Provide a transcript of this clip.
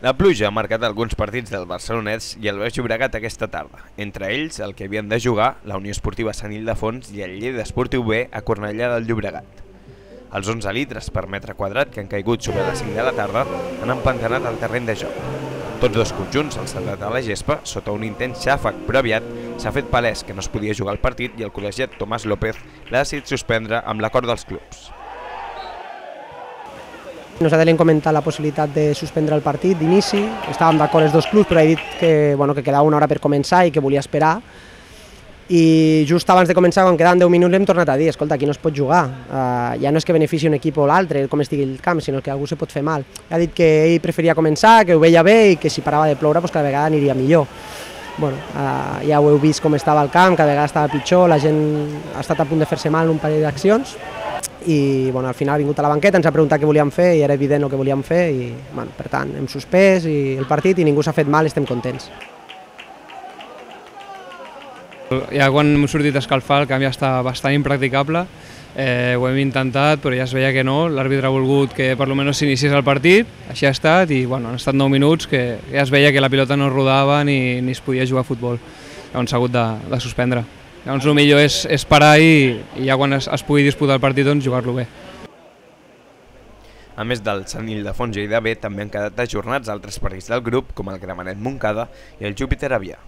La pluja ha marcat alguns partits del Barcelonès i el Baix Llobregat aquesta tarda. Entre ells, el que havien de jugar, la Unió Esportiva Sant Ildefons i el Lleida Esportiu B a Cornellà del Llobregat. Els 11 litres per metre quadrat que han caigut sobre les 5 de la tarda han empantanat el terreny de joc. Tots dos conjunts han saltat a la gespa sota un intens xàfec, però aviat s'ha fet palès que no es podia jugar el partit i el col·legiat Tomàs López l'ha decidit suspendre amb l'acord dels clubs. Nosaltres li hem comentat la possibilitat de suspendre el partit d'inici, estàvem d'acord els dos clubs, però he dit que quedava una hora per començar i que volia esperar. I just abans de començar, quan quedaven 10 minuts, l'hem tornat a dir, escolta, aquí no es pot jugar. Ja no és que benefici un equip o l'altre, com estigui el camp, sinó que algú se pot fer mal. Ha dit que ell preferia començar, que ho veia bé i que si parava de ploure cada vegada aniria millor. Bueno, ja ho heu vist com estava el camp, cada vegada estava pitjor, la gent ha estat a punt de fer-se mal en un parell d'accions i bueno, al final ha vingut a la banqueta, ens ha preguntat què volíem fer i era evident el que volíem fer i bueno, per tant hem suspès el partit i ningú s'ha fet mal, estem contents. Ja quan hem sortit a escalfar el camp ja està bastant impracticable, ho hem intentat però ja es veia que no, l'àrbitre ha volgut que per almenys s'iniciés el partit, així ha estat i bueno, han estat 9 minuts que ja es veia que la pilota no rodava ni es podia jugar a futbol, llavors s'ha hagut de suspendre. Llavors el millor és parar i ja quan es pugui disputar el partit doncs jugar-lo bé. A més del Sant Ildefons Lleida B també han quedat ajornats altres partits del grup com el Gramenet Montcada i el Júpiter Avià.